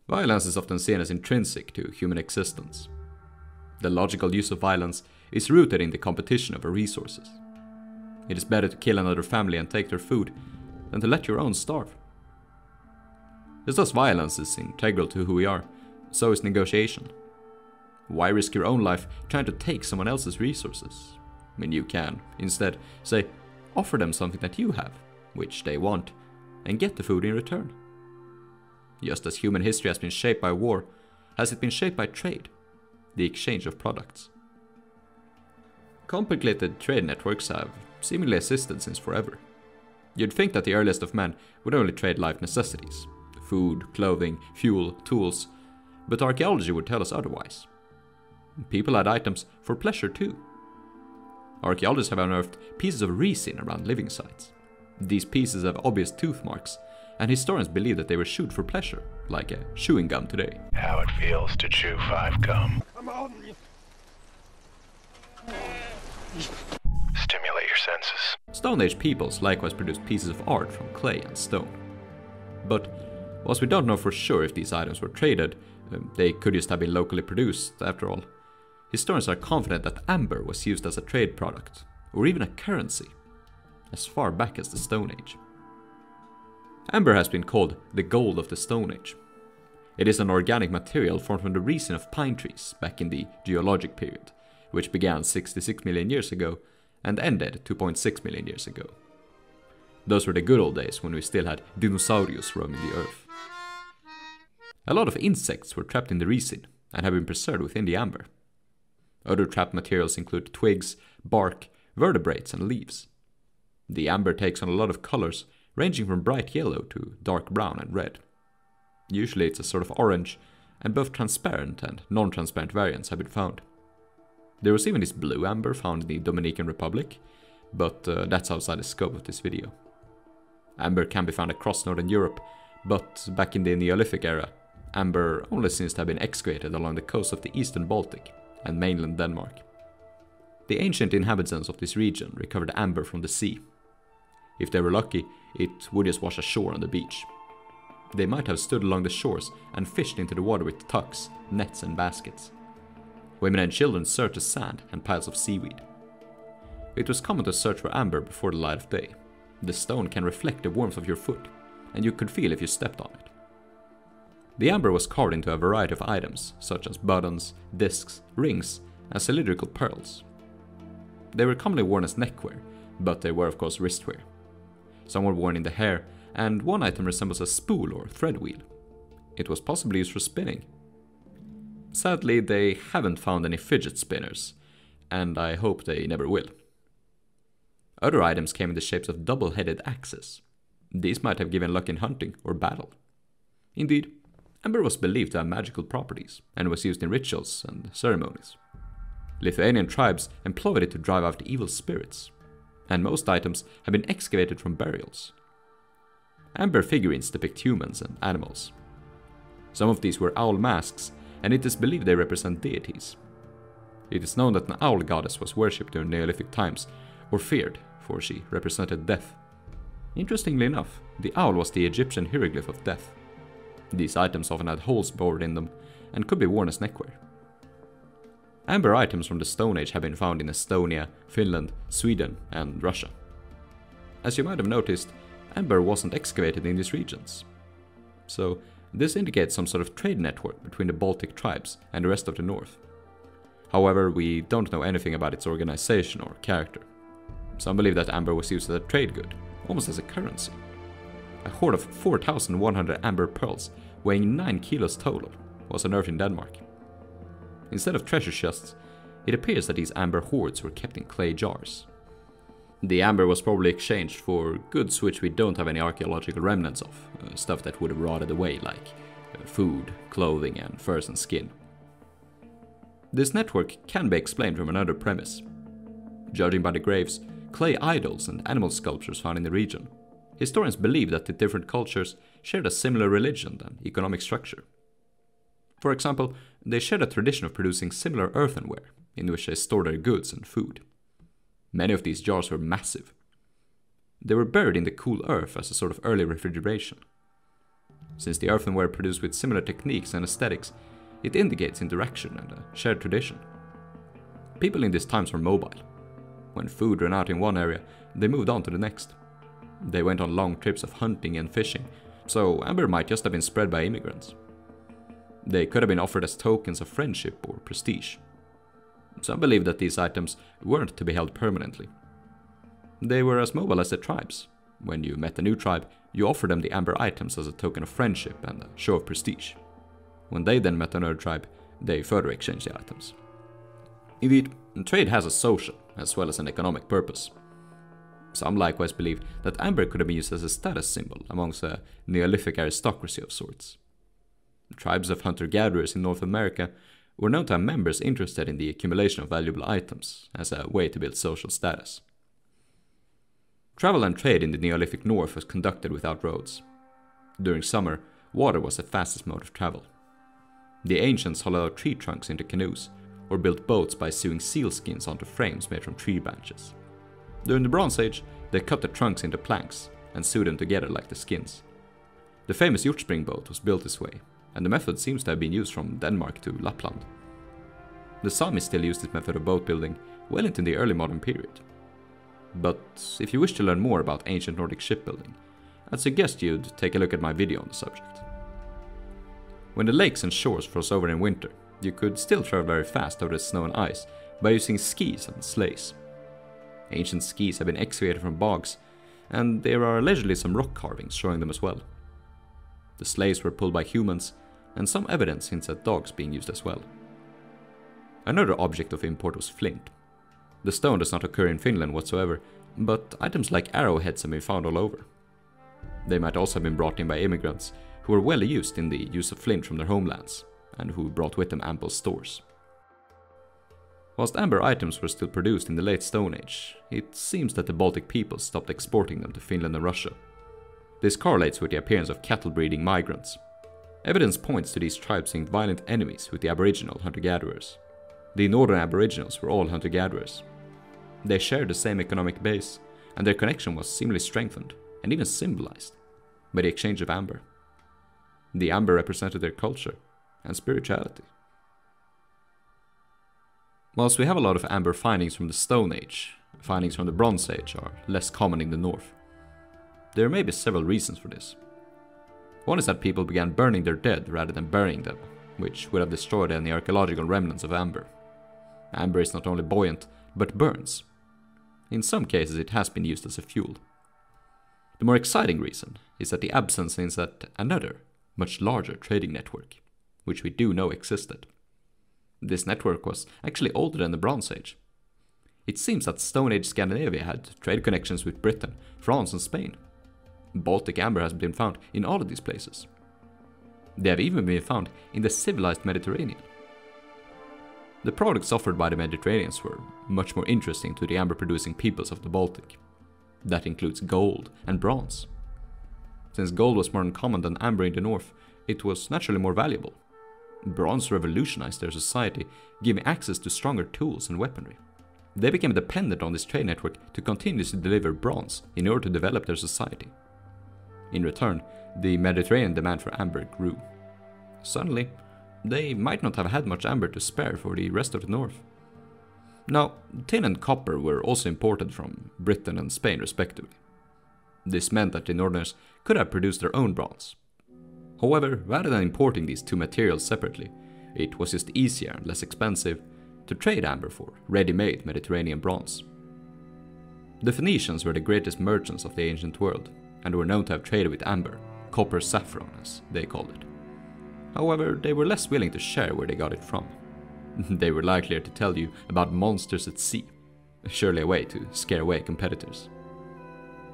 Violence is often seen as intrinsic to human existence. The logical use of violence is rooted in the competition over resources. It is better to kill another family and take their food than to let your own starve. Just as violence is integral to who we are, so is negotiation. Why risk your own life trying to take someone else's resources? When you can, instead, say, offer them something that you have, which they want, and get the food in return. Just as human history has been shaped by war, has it been shaped by trade, the exchange of products. Complicated trade networks have seemingly existed since forever. You'd think that the earliest of men would only trade life necessities, food, clothing, fuel, tools, but archaeology would tell us otherwise. People had items for pleasure too. Archaeologists have unearthed pieces of resin around living sites. These pieces have obvious tooth marks, and historians believe that they were chewed for pleasure, like a chewing gum today. How it feels to chew 5 gum. Stimulate your senses. Stone Age peoples likewise produced pieces of art from clay and stone. But whilst we don't know for sure if these items were traded, they could just have been locally produced after all. Historians are confident that amber was used as a trade product, or even a currency, as far back as the Stone Age. Amber has been called the gold of the Stone Age. It is an organic material formed from the resin of pine trees back in the geologic period, which began 66 million years ago and ended 2.6 million years ago. Those were the good old days when we still had dinosaurs roaming the earth. A lot of insects were trapped in the resin and have been preserved within the amber. Other trapped materials include twigs, bark, vertebrates and leaves. The amber takes on a lot of colors, ranging from bright yellow to dark brown and red. Usually it's a sort of orange, and both transparent and non-transparent variants have been found. There was even this blue amber found in the Dominican Republic, but that's outside the scope of this video. Amber can be found across northern Europe, but back in the Neolithic era, amber only seems to have been excavated along the coast of the eastern Baltic and mainland Denmark. The ancient inhabitants of this region recovered amber from the sea. If they were lucky, it would just wash ashore on the beach. They might have stood along the shores and fished into the water with tucks, nets and baskets. Women and children searched the sand and piles of seaweed. It was common to search for amber before the light of day. The stone can reflect the warmth of your foot, and you could feel if you stepped on it. The amber was carved into a variety of items, such as buttons, discs, rings, and cylindrical pearls. They were commonly worn as neckwear, but they were of course wristwear. Some were worn in the hair, and one item resembles a spool or thread wheel. It was possibly used for spinning. Sadly, they haven't found any fidget spinners, and I hope they never will. Other items came in the shapes of double-headed axes. These might have given luck in hunting or battle. Indeed, amber was believed to have magical properties, and was used in rituals and ceremonies. Lithuanian tribes employed it to drive out evil spirits, and most items have been excavated from burials. Amber figurines depict humans and animals. Some of these were owl masks, and it is believed they represent deities. It is known that an owl goddess was worshipped during Neolithic times, or feared, for she represented death. Interestingly enough, the owl was the Egyptian hieroglyph of death. These items often had holes bored in them, and could be worn as neckwear. Amber items from the Stone Age have been found in Estonia, Finland, Sweden, and Russia. As you might have noticed, amber wasn't excavated in these regions. So, this indicates some sort of trade network between the Baltic tribes and the rest of the north. However, we don't know anything about its organization or character. Some believe that amber was used as a trade good, almost as a currency. A hoard of 4,100 amber pearls, weighing 9 kilos total, was unearthed in Denmark. Instead of treasure chests, it appears that these amber hoards were kept in clay jars. The amber was probably exchanged for goods which we don't have any archaeological remnants of, stuff that would have rotted away like food, clothing and furs and skin. This network can be explained from another premise. Judging by the graves, clay idols and animal sculptures found in the region, historians believe that the different cultures shared a similar religion and economic structure. For example, they shared a tradition of producing similar earthenware, in which they stored their goods and food. Many of these jars were massive. They were buried in the cool earth as a sort of early refrigeration. Since the earthenware produced with similar techniques and aesthetics, it indicates interaction and a shared tradition. People in these times were mobile. When food ran out in one area, they moved on to the next. They went on long trips of hunting and fishing, so amber might just have been spread by immigrants. They could have been offered as tokens of friendship or prestige. Some believe that these items weren't to be held permanently. They were as mobile as the tribes. When you met a new tribe, you offered them the amber items as a token of friendship and a show of prestige. When they then met another tribe, they further exchanged the items. Indeed, trade has a social as well as an economic purpose. Some likewise believe that amber could have been used as a status symbol amongst a Neolithic aristocracy of sorts. Tribes of hunter-gatherers in North America were known to have members interested in the accumulation of valuable items as a way to build social status. Travel and trade in the Neolithic North was conducted without roads. During summer, water was the fastest mode of travel. The ancients hollowed out tree trunks into canoes, or built boats by sewing seal skins onto frames made from tree branches. During the Bronze Age, they cut the trunks into planks and sewed them together like the skins. The famous Hjortspring boat was built this way, and the method seems to have been used from Denmark to Lapland. The Sami still used this method of boat building well into the early modern period. But if you wish to learn more about ancient Nordic shipbuilding, I'd suggest you'd take a look at my video on the subject. When the lakes and shores froze over in winter, you could still travel very fast over the snow and ice by using skis and sleighs. Ancient skis have been excavated from bogs, and there are allegedly some rock carvings showing them as well. The sleighs were pulled by humans, and some evidence hints at dogs being used as well. Another object of import was flint. The stone does not occur in Finland whatsoever, but items like arrowheads have been found all over. They might also have been brought in by immigrants who were well used in the use of flint from their homelands, and who brought with them ample stores. Whilst amber items were still produced in the late Stone Age, it seems that the Baltic peoples stopped exporting them to Finland and Russia. This correlates with the appearance of cattle-breeding migrants. Evidence points to these tribes being violent enemies with the Aboriginal hunter-gatherers. The northern Aboriginals were all hunter-gatherers. They shared the same economic base, and their connection was seemingly strengthened, and even symbolized, by the exchange of amber. The amber represented their culture and spirituality. Whilst we have a lot of amber findings from the Stone Age, findings from the Bronze Age are less common in the north. There may be several reasons for this. One is that people began burning their dead rather than burying them, which would have destroyed any archaeological remnants of amber. Amber is not only buoyant, but burns. In some cases it has been used as a fuel. The more exciting reason is that the absence hints at another, much larger trading network, which we do know existed. This network was actually older than the Bronze Age. It seems that Stone Age Scandinavia had trade connections with Britain, France and Spain. Baltic amber has been found in all of these places. They have even been found in the civilized Mediterranean. The products offered by the Mediterraneans were much more interesting to the amber-producing peoples of the Baltic. That includes gold and bronze. Since gold was more uncommon than amber in the north, it was naturally more valuable. Bronze revolutionized their society, giving access to stronger tools and weaponry. They became dependent on this trade network to continuously deliver bronze in order to develop their society. In return, the Mediterranean demand for amber grew. Suddenly, they might not have had much amber to spare for the rest of the north. Now, tin and copper were also imported from Britain and Spain respectively. This meant that the northerners could have produced their own bronze. However, rather than importing these two materials separately, it was just easier and less expensive to trade amber for ready-made Mediterranean bronze. The Phoenicians were the greatest merchants of the ancient world, and were known to have traded with amber, copper saffron as they called it. However, they were less willing to share where they got it from. They were likelier to tell you about monsters at sea, surely a way to scare away competitors.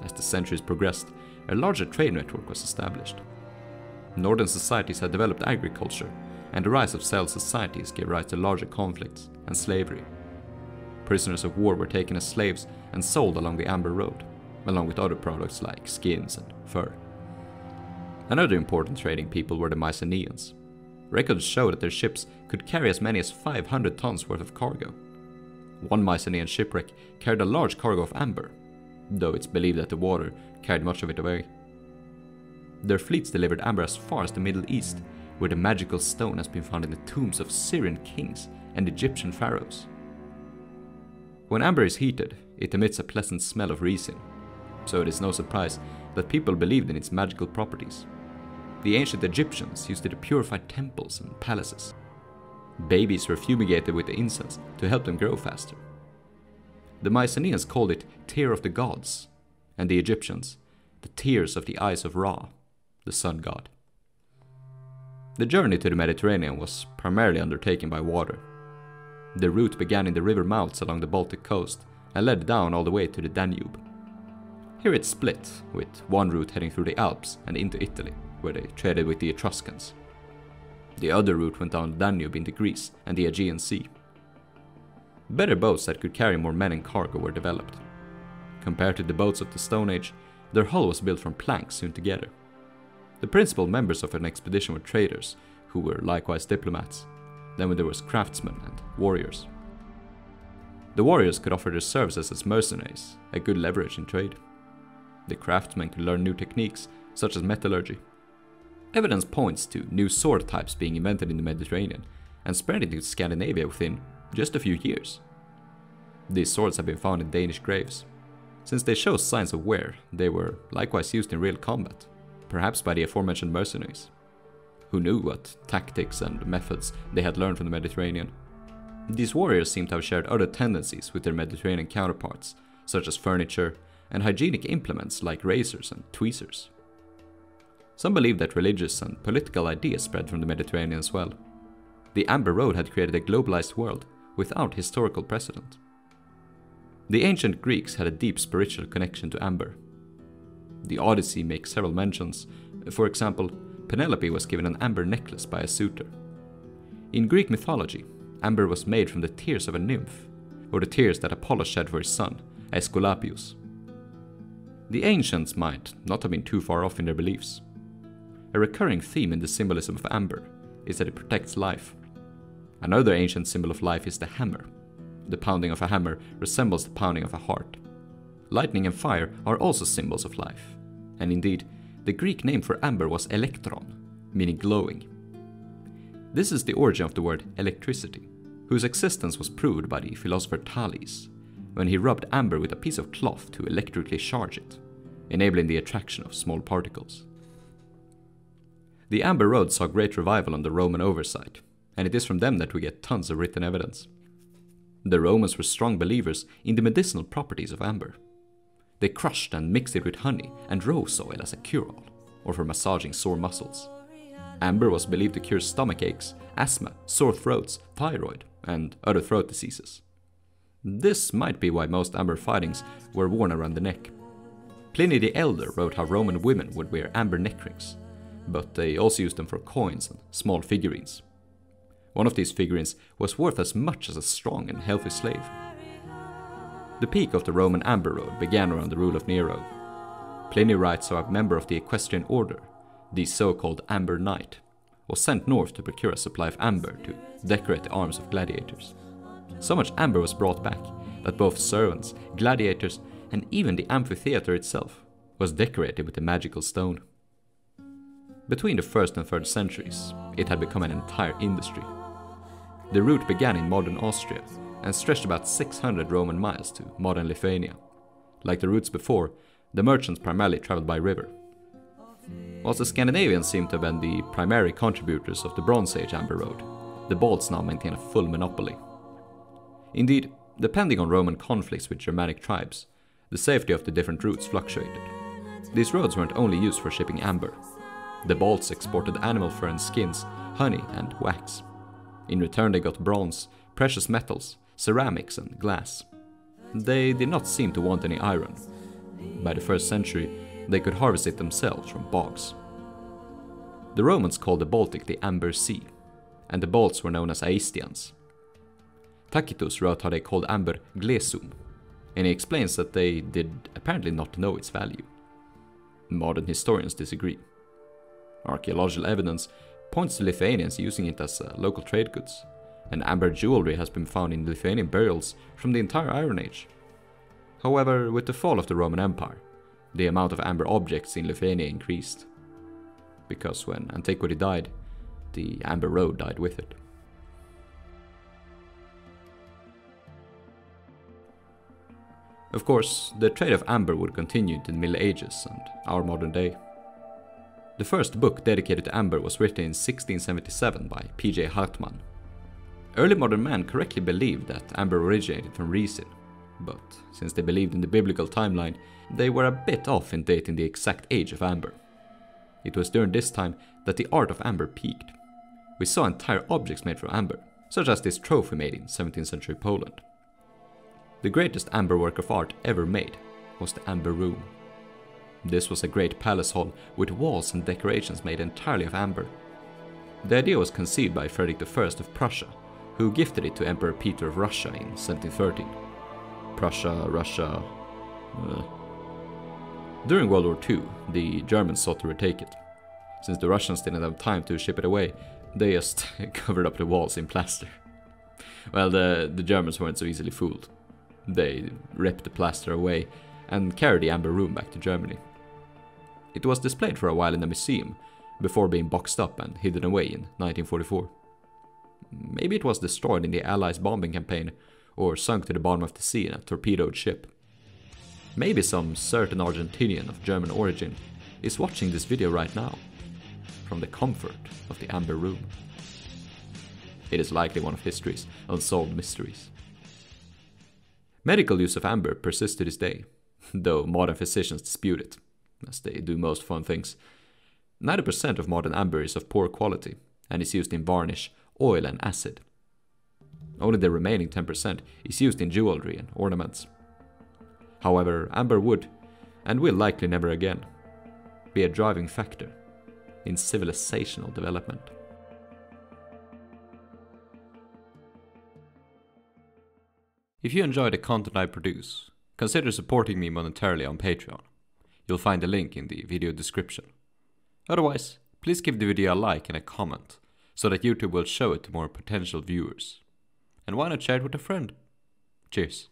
As the centuries progressed, a larger trade network was established. Northern societies had developed agriculture, and the rise of cell societies gave rise to larger conflicts and slavery. Prisoners of war were taken as slaves and sold along the Amber Road, along with other products like skins and fur. Another important trading people were the Mycenaeans. Records show that their ships could carry as many as 500 tons worth of cargo. One Mycenaean shipwreck carried a large cargo of amber, though it's believed that the water carried much of it away. Their fleets delivered amber as far as the Middle East, where the magical stone has been found in the tombs of Syrian kings and Egyptian pharaohs. When amber is heated, it emits a pleasant smell of resin, so it is no surprise that people believed in its magical properties. The ancient Egyptians used it to purify temples and palaces. Babies were fumigated with the incense to help them grow faster. The Mycenaeans called it tear of the gods, and the Egyptians the tears of the eyes of Ra, the sun god. The journey to the Mediterranean was primarily undertaken by water. The route began in the river mouths along the Baltic coast and led down all the way to the Danube. Here it split, with one route heading through the Alps and into Italy, where they traded with the Etruscans. The other route went down the Danube into Greece and the Aegean Sea. Better boats that could carry more men and cargo were developed. Compared to the boats of the Stone Age, their hull was built from planks sewn together. The principal members of an expedition were traders, who were likewise diplomats. Then there was craftsmen and warriors. The warriors could offer their services as mercenaries, a good leverage in trade. The craftsmen could learn new techniques, such as metallurgy. Evidence points to new sword types being invented in the Mediterranean and spreading to Scandinavia within just a few years. These swords have been found in Danish graves. Since they show signs of wear, they were likewise used in real combat, perhaps by the aforementioned mercenaries, who knew what tactics and methods they had learned from the Mediterranean. These warriors seem to have shared other tendencies with their Mediterranean counterparts, such as furniture and hygienic implements like razors and tweezers. Some believe that religious and political ideas spread from the Mediterranean as well. The Amber Road had created a globalized world without historical precedent. The ancient Greeks had a deep spiritual connection to amber. The Odyssey makes several mentions. For example, Penelope was given an amber necklace by a suitor. In Greek mythology, amber was made from the tears of a nymph, or the tears that Apollo shed for his son, Aesculapius. The ancients might not have been too far off in their beliefs. A recurring theme in the symbolism of amber is that it protects life. Another ancient symbol of life is the hammer. The pounding of a hammer resembles the pounding of a heart. Lightning and fire are also symbols of life, and indeed, the Greek name for amber was elektron, meaning glowing. This is the origin of the word electricity, whose existence was proved by the philosopher Thales, when he rubbed amber with a piece of cloth to electrically charge it, enabling the attraction of small particles. The Amber Road saw great revival under Roman oversight, and it is from them that we get tons of written evidence. The Romans were strong believers in the medicinal properties of amber. They crushed and mixed it with honey and rose oil as a cure-all, or for massaging sore muscles. Amber was believed to cure stomach aches, asthma, sore throats, thyroid, and other throat diseases. This might be why most amber findings were worn around the neck. Pliny the Elder wrote how Roman women would wear amber neck rings, but they also used them for coins and small figurines. One of these figurines was worth as much as a strong and healthy slave. The peak of the Roman Amber Road began around the rule of Nero. Pliny writes how a member of the equestrian order, the so-called Amber Knight, was sent north to procure a supply of amber to decorate the arms of gladiators. So much amber was brought back that both servants, gladiators, and even the amphitheater itself was decorated with the magical stone. Between the 1st and 3rd centuries, it had become an entire industry. The route began in modern Austria and stretched about 600 Roman miles to modern Lithuania. Like the routes before, the merchants primarily traveled by river. Whilst the Scandinavians seem to have been the primary contributors of the Bronze Age Amber Road, the Balts now maintain a full monopoly. Indeed, depending on Roman conflicts with Germanic tribes, the safety of the different routes fluctuated. These roads weren't only used for shipping amber. The Balts exported animal fur and skins, honey and wax. In return they got bronze, precious metals, ceramics and glass. They did not seem to want any iron. By the 1st century, they could harvest it themselves from bogs. The Romans called the Baltic the Amber Sea, and the Balts were known as Aestians. Tacitus wrote how they called amber glesum, and he explains that they did apparently not know its value. Modern historians disagree. Archaeological evidence points to Lithuanians using it as local trade goods, and amber jewelry has been found in Lithuanian burials from the entire Iron Age. However, with the fall of the Roman Empire, the amount of amber objects in Lithuania increased. because when antiquity died, the Amber Road died with it. Of course, the trade of amber would continue into the Middle Ages and our modern day. The first book dedicated to amber was written in 1677 by P.J. Hartmann. Early modern men correctly believed that amber originated from resin, but since they believed in the biblical timeline, they were a bit off in dating the exact age of amber. It was during this time that the art of amber peaked. We saw entire objects made from amber, such as this trophy made in 17th century Poland. The greatest amber work of art ever made was the Amber Room. This was a great palace hall with walls and decorations made entirely of amber. The idea was conceived by Frederick I of Prussia, who gifted it to Emperor Peter of Russia in 1713. Russia... During World War II, the Germans sought to retake it. Since the Russians didn't have time to ship it away, they just covered up the walls in plaster. Well, the Germans weren't so easily fooled. They ripped the plaster away and carried the Amber Room back to Germany. It was displayed for a while in a museum, before being boxed up and hidden away in 1944. Maybe it was destroyed in the Allies' bombing campaign, or sunk to the bottom of the sea in a torpedoed ship. Maybe some certain Argentinian of German origin is watching this video right now, from the comfort of the Amber Room. It is likely one of history's unsolved mysteries. Medical use of amber persists to this day, though modern physicians dispute it, as they do most fun things. 90% of modern amber is of poor quality, and is used in varnish, oil and acid. Only the remaining 10% is used in jewelry and ornaments. However, amber would, and will likely never again, be a driving factor in civilizational development. If you enjoy the content I produce, consider supporting me monetarily on Patreon. You'll find the link in the video description. Otherwise, please give the video a like and a comment, so that YouTube will show it to more potential viewers. And why not share it with a friend? Cheers.